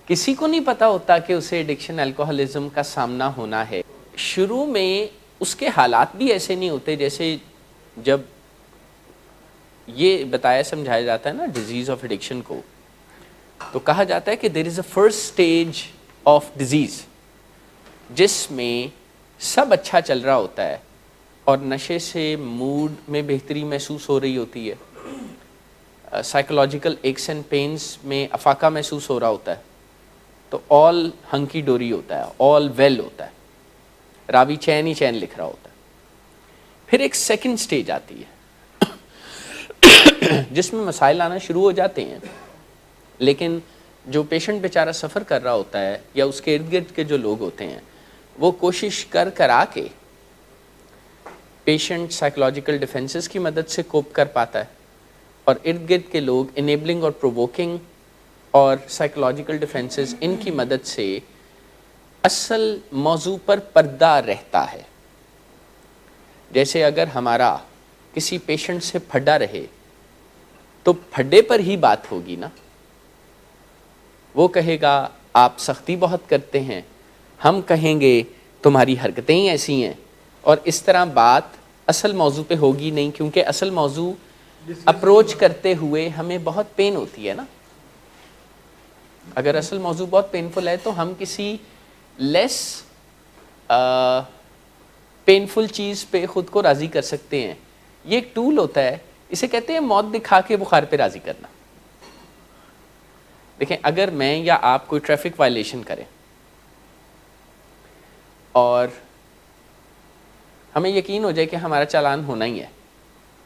کسی کو نہیں پتا ہوتا کہ اسے ایڈکشن الکوہلزم کا سامنا ہونا ہے. شروع میں اس کے حالات بھی ایسے نہیں ہوتے جیسے جب یہ بتایا سمجھایا جاتا ہے نا ڈیزیز آف ایڈکشن کو، تو کہا جاتا ہے کہ دیر از اے فرسٹ اسٹیج آف ڈیزیز جس میں سب اچھا چل رہا ہوتا ہے اور نشے سے موڈ میں بہتری محسوس ہو رہی ہوتی ہے، سائیکولوجیکل ایکس اینڈ پینس میں افاقہ محسوس ہو رہا ہوتا ہے، تو آل ہنکی ڈوری ہوتا ہے، آل ویل ہوتا ہے، راوی چین ہی چین لکھ رہا ہوتا ہے. پھر ایک سیکنڈ سٹیج آتی ہے جس میں مسائل آنا شروع ہو جاتے ہیں، لیکن جو پیشنٹ بیچارہ سفر کر رہا ہوتا ہے یا اس کے ارد گرد کے جو لوگ ہوتے ہیں وہ کوشش کرا کے پیشنٹ سائیکولوجیکل ڈیفنسز کی مدد سے کوپ کر پاتا ہے، اور ارد گرد کے لوگ انیبلنگ اور پرووکنگ اور سائیکولوجیکل ڈیفنسز ان کی مدد سے اصل موضوع پر پردہ رہتا ہے. جیسے اگر ہمارا کسی پیشنٹ سے پھڈا رہے تو پھڈے پر ہی بات ہوگی نا، وہ کہے گا آپ سختی بہت کرتے ہیں، ہم کہیں گے تمہاری حرکتیں ہی ایسی ہیں، اور اس طرح بات اصل موضوع پہ ہوگی نہیں، کیونکہ اصل موضوع اپروچ کرتے ہوئے ہمیں بہت پین ہوتی ہے نا. اگر اصل موضوع بہت پینفل ہے تو ہم کسی لیس پینفل چیز پہ خود کو راضی کر سکتے ہیں. یہ ایک ٹول ہوتا ہے، اسے کہتے ہیں موت دکھا کے بخار پہ راضی کرنا. دیکھیں اگر میں یا آپ کوئی ٹریفک وائلیشن کریں اور ہمیں یقین ہو جائے کہ ہمارا چالان ہونا ہی ہے،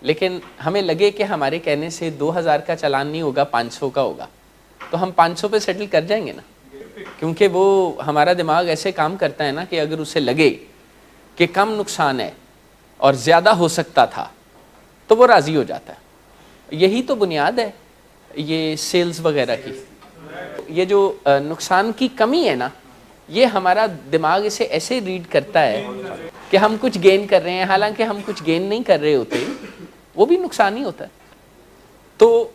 لیکن ہمیں لگے کہ ہمارے کہنے سے 2000 کا چالان نہیں ہوگا، 500 کا ہوگا، تو ہم 500 پہ سیٹل کر جائیں گے نا، کیونکہ وہ ہمارا دماغ ایسے کام کرتا ہے نا کہ اگر اسے لگے کہ کم نقصان ہے اور زیادہ ہو سکتا تھا تو وہ راضی ہو جاتا ہے. یہی تو بنیاد ہے یہ سیلز وغیرہ کی. یہ جو نقصان کی کمی ہے نا، یہ ہمارا دماغ اسے ایسے ریڈ کرتا ہے کہ ہم کچھ گین کر رہے ہیں، حالانکہ ہم کچھ گین نہیں کر رہے ہوتے، وہ بھی نقصان ہی ہوتا ہے. تو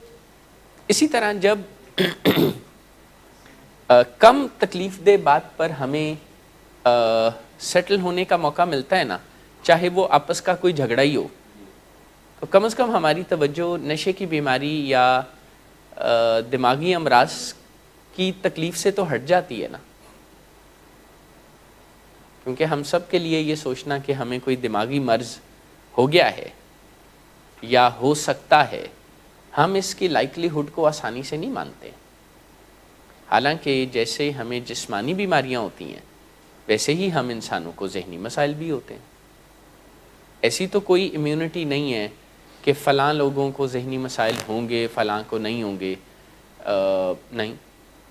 اسی طرح جب کم تکلیف دہ بات پر ہمیں سیٹل ہونے کا موقع ملتا ہے نا، چاہے وہ آپس کا کوئی جھگڑا ہی ہو، تو کم از کم ہماری توجہ نشے کی بیماری یا دماغی امراض کی تکلیف سے تو ہٹ جاتی ہے نا. کیونکہ ہم سب کے لیے یہ سوچنا کہ ہمیں کوئی دماغی مرض ہو گیا ہے یا ہو سکتا ہے، ہم اس کی لائکلی ہوڈ کو آسانی سے نہیں مانتے. حالانکہ جیسے ہمیں جسمانی بیماریاں ہوتی ہیں ویسے ہی ہم انسانوں کو ذہنی مسائل بھی ہوتے ہیں. ایسی تو کوئی امیونٹی نہیں ہے کہ فلاں لوگوں کو ذہنی مسائل ہوں گے فلاں کو نہیں ہوں گے. نہیں،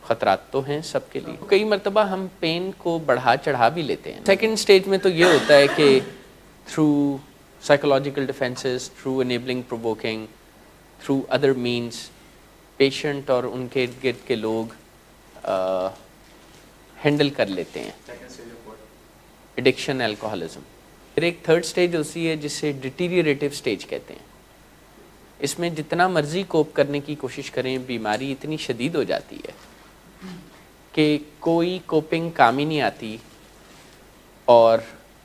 خطرات تو ہیں سب کے لیے. کئی مرتبہ ہم پین کو بڑھا چڑھا بھی لیتے ہیں. سیکنڈ سٹیج میں تو یہ ہوتا ہے کہ through psychological defences, through enabling provoking, through other means, patient اور ان کے ارد گرد کے لوگ ہینڈل کر لیتے ہیں ایڈکشن الکوہلزم. پھر ایک تھرڈ سٹیج ہوتی ہے جسے ڈیٹیریریٹیو سٹیج کہتے ہیں. اس میں جتنا مرضی کوپ کرنے کی کوشش کریں، بیماری اتنی شدید ہو جاتی ہے کہ کوئی کوپنگ کام ہی نہیں آتی اور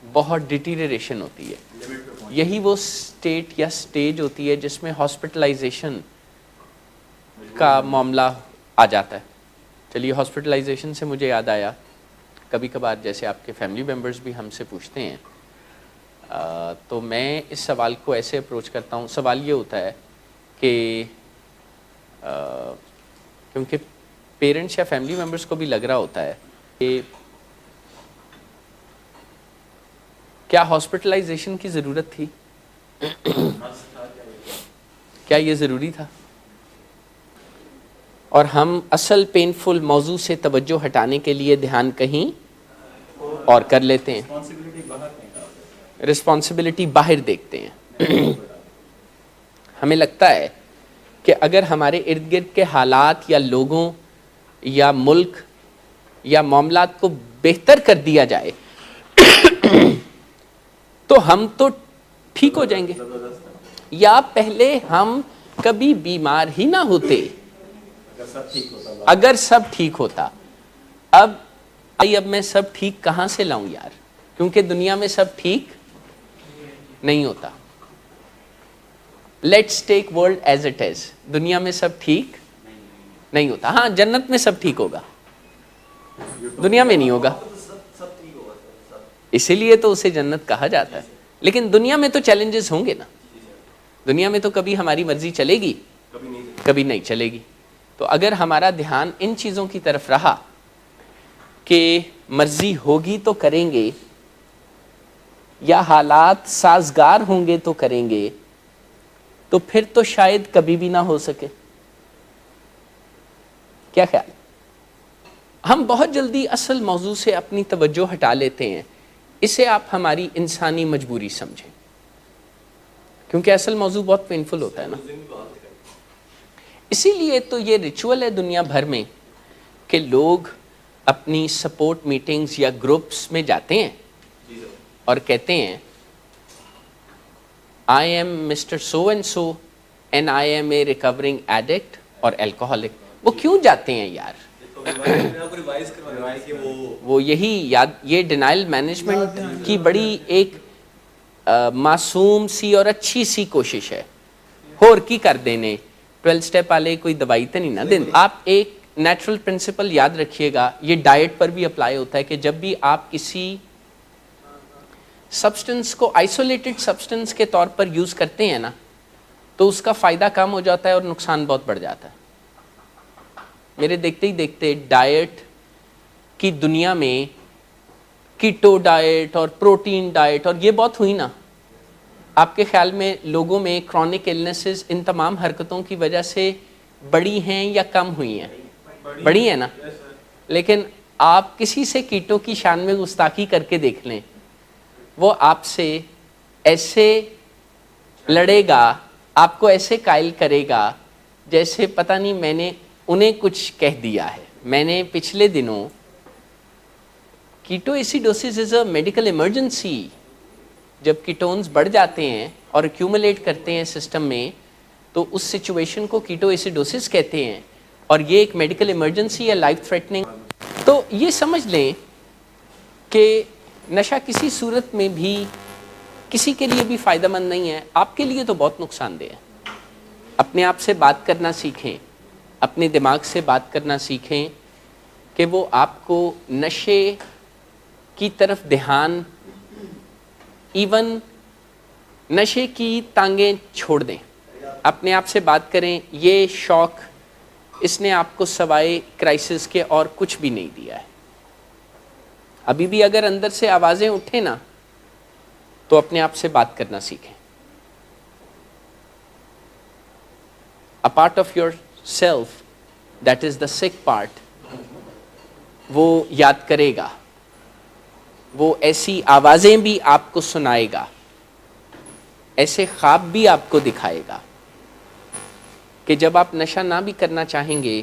بہت ڈیٹیریریشن ہوتی ہے. یہی وہ سٹیٹ یا سٹیج ہوتی ہے جس میں ہاسپٹلائزیشن کا معاملہ آ جاتا ہے. چلیے ہاسپٹلائزیشن سے مجھے یاد آیا، کبھی کبھار جیسے آپ کے فیملی ممبرز بھی ہم سے پوچھتے ہیں، تو میں اس سوال کو ایسے اپروچ کرتا ہوں. سوال یہ ہوتا ہے کہ کیونکہ پیرنٹس یا فیملی ممبرز کو بھی لگ رہا ہوتا ہے کہ کیا ہاسپٹلائزیشن کی ضرورت تھی، کیا یہ ضروری تھا، اور ہم اصل پینفل موضوع سے توجہ ہٹانے کے لیے دھیان کہیں اور کر لیتے ہیں، رسپانسبلٹی باہر دیکھتے ہیں. ہمیں لگتا ہے کہ اگر ہمارے ارد گرد کے حالات یا لوگوں یا ملک یا معاملات کو بہتر کر دیا جائے تو ہم تو ٹھیک ہو جائیں گے، یا پہلے ہم کبھی بیمار ہی نہ ہوتے اگر سب ٹھیک ہوتا. اب میں سب ٹھیک کہاں سے لاؤں یار، کیونکہ دنیا میں سب ٹھیک نہیں ہوتا. Let's tech world as it is. دنیا میں سب ٹھیک نہیں ہوتا. ہاں جنت میں سب ٹھیک ہوگا، دنیا میں نہیں ہوگا، اسی لیے تو اسے جنت کہا جاتا ہے. لیکن دنیا میں تو چیلنجز ہوں گے نا، دنیا میں تو کبھی ہماری مرضی چلے گی، کبھی نہیں چلے گی. تو اگر ہمارا دھیان ان چیزوں کی طرف رہا کہ مرضی ہوگی تو کریں گے، یا حالات سازگار ہوں گے تو کریں گے، تو پھر تو شاید کبھی بھی نہ ہو سکے. کیا خیال؟ ہم بہت جلدی اصل موضوع سے اپنی توجہ ہٹا لیتے ہیں. اسے آپ ہماری انسانی مجبوری سمجھیں، کیونکہ اصل موضوع بہت پینفل ہوتا ہے نا. اسی لیے تو یہ ریچول ہے دنیا بھر میں کہ لوگ اپنی سپورٹ میٹنگز یا گروپس میں جاتے ہیں اور کہتے ہیں I am Mr. So and so and I am a recovering addict اور alcoholic. وہ کیوں جاتے ہیں یار؟ وہ یہی یاد، یہ ڈینائل مینجمنٹ کی بڑی ایک معصوم سی اور اچھی سی کوشش ہے. ہور کی کر دینے 12 سٹیپ والے کوئی دوائی تو نہیں نہ دیں. آپ ایک نیچرل پرنسپل یاد رکھیے گا، یہ ڈائٹ پر بھی اپلائی ہوتا ہے کہ جب بھی آپ کسی سبسٹنس کو آئسولیٹڈ سبسٹنس کے طور پر یوز کرتے ہیں نا، تو اس کا فائدہ کم ہو جاتا ہے اور نقصان بہت بڑھ جاتا ہے. میرے دیکھتے ہی دیکھتے ڈائٹ کی دنیا میں کیٹو ڈائٹ اور پروٹین ڈائٹ اور یہ بہت ہوئی نا. آپ کے خیال میں لوگوں میں کرونک النیسز ان تمام حرکتوں کی وجہ سے بڑی ہیں یا کم ہوئی ہیں؟ بڑی ہیں نا. لیکن آپ کسی سے کیٹو کی شان میں گستاخی کر کے دیکھ لیں، وہ آپ سے ایسے لڑے گا، آپ کو ایسے قائل کرے گا جیسے پتہ نہیں میں نے انہیں کچھ کہہ دیا ہے. میں نے پچھلے دنوں کیٹو ایسیڈوسس از اے میڈیکل ایمرجنسی. جب کیٹونز بڑھ جاتے ہیں اور ایکیومولیٹ کرتے ہیں سسٹم میں، تو اس سچویشن کو کیٹو ایسیڈوسس کہتے ہیں، اور یہ ایک میڈیکل ایمرجنسی ہے، لائف تھریٹننگ. تو یہ سمجھ لیں کہ نشہ کسی صورت میں بھی کسی کے لیے بھی فائدہ مند نہیں ہے. آپ کے لیے تو بہت نقصان دہ ہے. اپنے آپ سے بات کرنا سیکھیں، اپنے دماغ سے بات کرنا سیکھیں کہ وہ آپ کو نشے کی طرف دھیان، ایون نشے کی ٹانگیں چھوڑ دیں. اپنے آپ سے بات کریں، یہ شوق اس نے آپ کو سوائے کرائسس کے اور کچھ بھی نہیں دیا ہے. ابھی بھی اگر اندر سے آوازیں اٹھیں نا، تو اپنے آپ سے بات کرنا سیکھیں. A part of yourself that is the sick part وہ یاد کرے گا، وہ ایسی آوازیں بھی آپ کو سنائے گا، ایسے خواب بھی آپ کو دکھائے گا کہ جب آپ نشہ نہ بھی کرنا چاہیں گے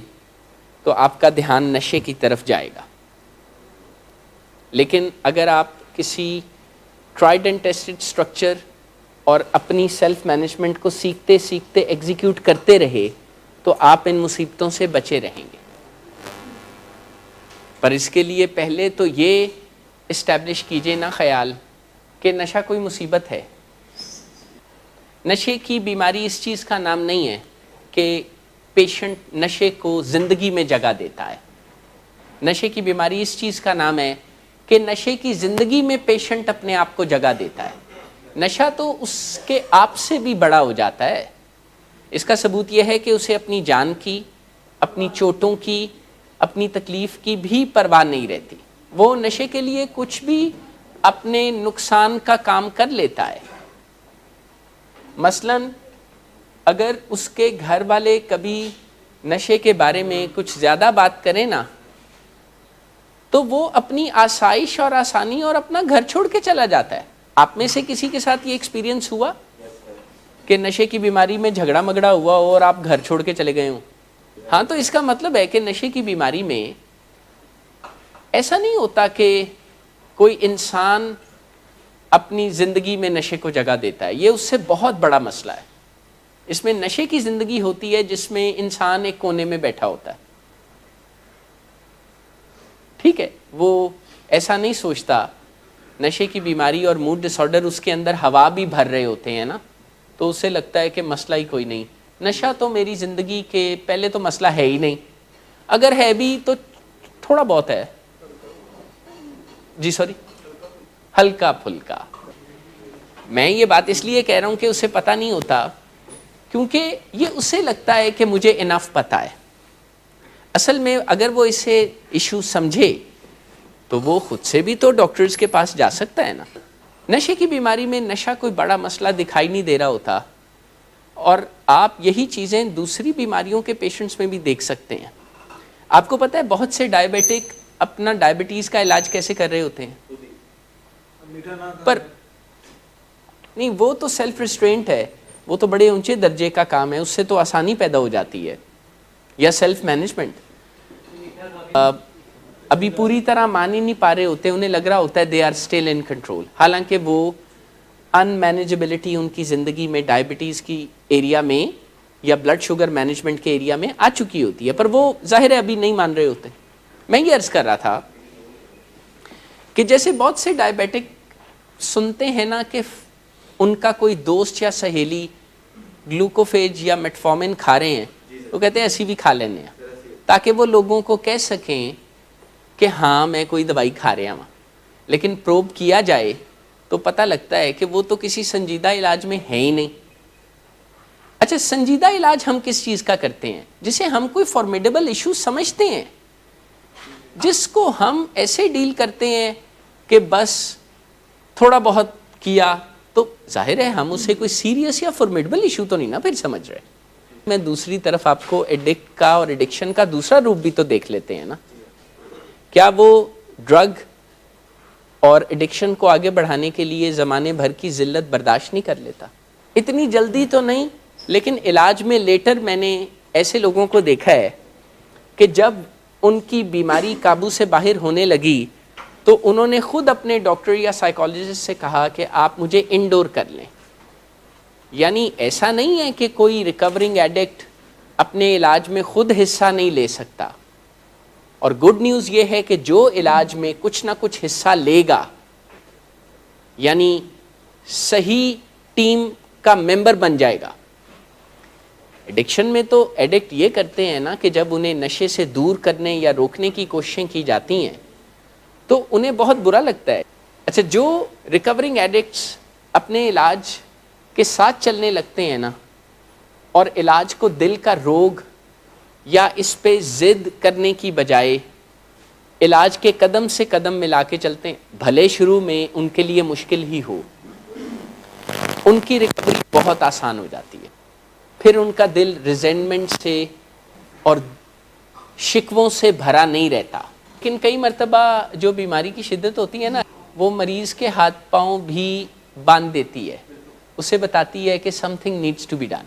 تو آپ کا دھیان نشے کی طرف جائے گا. لیکن اگر آپ کسی ٹرائیڈ اینڈ ٹیسٹڈ اسٹرکچر اور اپنی سیلف مینجمنٹ کو سیکھتے سیکھتے ایگزیکیوٹ کرتے رہے تو آپ ان مصیبتوں سے بچے رہیں گے. پر اس کے لیے پہلے تو یہ اسٹیبلش کیجئے نا خیال کہ نشہ کوئی مصیبت ہے. نشے کی بیماری اس چیز کا نام نہیں ہے کہ پیشنٹ نشے کو زندگی میں جگہ دیتا ہے. نشے کی بیماری اس چیز کا نام ہے کہ نشے کی زندگی میں پیشنٹ اپنے آپ کو جگہ دیتا ہے. نشہ تو اس کے آپ سے بھی بڑا ہو جاتا ہے. اس کا ثبوت یہ ہے کہ اسے اپنی جان کی، اپنی چوٹوں کی، اپنی تکلیف کی بھی پرواہ نہیں رہتی. وہ نشے کے لیے کچھ بھی اپنے نقصان کا کام کر لیتا ہے. مثلاً اگر اس کے گھر والے کبھی نشے کے بارے میں کچھ زیادہ بات کریں نا، تو وہ اپنی آسائش اور آسانی اور اپنا گھر چھوڑ کے چلا جاتا ہے. آپ میں سے کسی کے ساتھ یہ ایکسپیرینس ہوا کہ نشے کی بیماری میں جھگڑا مگڑا ہوا ہو اور آپ گھر چھوڑ کے چلے گئے ہوں؟ ہاں، تو اس کا مطلب ہے کہ نشے کی بیماری میں ایسا نہیں ہوتا کہ کوئی انسان اپنی زندگی میں نشے کو جگہ دیتا ہے. یہ اس سے بہت بڑا مسئلہ ہے. اس میں نشے کی زندگی ہوتی ہے جس میں انسان ایک کونے میں بیٹھا ہوتا ہے. ٹھیک ٹھیک ہے، وہ ایسا نہیں سوچتا. نشے کی بیماری اور موڈ ڈس آرڈر اس کے اندر ہوا بھی بھر رہے ہوتے ہیں نا، تو اسے لگتا ہے کہ مسئلہ ہی کوئی نہیں. نشہ تو میری زندگی کے پہلے تو مسئلہ ہے ہی نہیں، اگر ہے بھی تو تھوڑا بہت ہے، جی سوری، ہلکا پھلکا. میں یہ بات اس لیے کہہ رہا ہوں کہ اسے پتہ نہیں ہوتا، کیونکہ یہ اسے لگتا ہے کہ مجھے انف پتہ ہے. اصل میں اگر وہ اسے ایشو سمجھے تو وہ خود سے بھی تو ڈاکٹرز کے پاس جا سکتا ہے نا. نشے کی بیماری میں نشہ کوئی بڑا مسئلہ دکھائی نہیں دے رہا ہوتا، اور آپ یہی چیزیں دوسری بیماریوں کے پیشنٹس میں بھی دیکھ سکتے ہیں. آپ کو پتہ ہے بہت سے ڈائبیٹک اپنا ڈائبٹیز کا علاج کیسے کر رہے ہوتے ہیں؟ پر نہیں، وہ تو سیلف ریسٹرینٹ ہے، وہ تو بڑے اونچے درجے کا کام ہے، اس سے تو آسانی پیدا ہو جاتی ہے، یا سیلف مینجمنٹ. ابھی پوری طرح مان ہی نہیں پا رہے ہوتے، انہیں لگ رہا ہوتا ہے they are still in control, حالانکہ وہ ان مینیجبلٹی ان کی زندگی میں ڈائبٹیز کی ایریا میں یا بلڈ شوگر مینجمنٹ کے ایریا میں آ چکی ہوتی ہے، پر وہ ظاہر ہے ابھی نہیں مان رہے ہوتے. میں یہ عرض کر رہا تھا کہ جیسے بہت سے ڈائبیٹک سنتے ہیں نا کہ ان کا کوئی دوست یا سہیلی گلوکوفیج یا میٹفارمن کھا رہے ہیں، وہ کہتے ہیں ایسی بھی کھا لینے ہیں، تاکہ وہ لوگوں کو کہہ سکیں کہ ہاں میں کوئی دوائی کھا رہا ہوں. لیکن پروب کیا جائے تو پتہ لگتا ہے کہ وہ تو کسی سنجیدہ علاج میں ہے ہی نہیں. اچھا، سنجیدہ علاج ہم کس چیز کا کرتے ہیں؟ جسے ہم کوئی فارمیڈیبل ایشو سمجھتے ہیں، جس کو ہم ایسے ڈیل کرتے ہیں کہ بس تھوڑا بہت کیا تو ظاہر ہے ہم اسے کوئی سیریس یا فارمیڈیبل ایشو تو نہیں نا پھر سمجھ رہے. میں دوسری طرف آپ کو ایڈکٹ کا اور ایڈکشن کا دوسرا روپ بھی تو دیکھ لیتے ہیں نا. کیا وہ ڈرگ اور ایڈکشن کو آگے بڑھانے کے لیے زمانے بھر کی ذلت برداشت نہیں کر لیتا؟ اتنی جلدی تو نہیں، لیکن علاج میں لیٹر میں نے ایسے لوگوں کو دیکھا ہے کہ جب ان کی بیماری قابو سے باہر ہونے لگی تو انہوں نے خود اپنے ڈاکٹر یا سائیکالوجسٹ سے کہا کہ آپ مجھے انڈور کر لیں. یعنی ایسا نہیں ہے کہ کوئی ریکورنگ ایڈکٹ اپنے علاج میں خود حصہ نہیں لے سکتا، اور گڈ نیوز یہ ہے کہ جو علاج میں کچھ نہ کچھ حصہ لے گا، یعنی صحیح ٹیم کا ممبر بن جائے گا. ایڈکشن میں تو ایڈکٹ یہ کرتے ہیں نا کہ جب انہیں نشے سے دور کرنے یا روکنے کی کوششیں کی جاتی ہیں تو انہیں بہت برا لگتا ہے. اچھا، جو ریکورنگ ایڈکٹس اپنے علاج کے ساتھ چلنے لگتے ہیں نا، اور علاج کو دل کا روگ یا اس پہ ضد کرنے کی بجائے علاج کے قدم سے قدم ملا کے چلتے ہیں، بھلے شروع میں ان کے لیے مشکل ہی ہو، ان کی ریکوری بہت آسان ہو جاتی ہے. پھر ان کا دل ریزنٹمنٹ سے اور شکووں سے بھرا نہیں رہتا. لیکن کئی مرتبہ جو بیماری کی شدت ہوتی ہے نا، وہ مریض کے ہاتھ پاؤں بھی باندھ دیتی ہے، اسے بتاتی ہے کہ something needs to be done.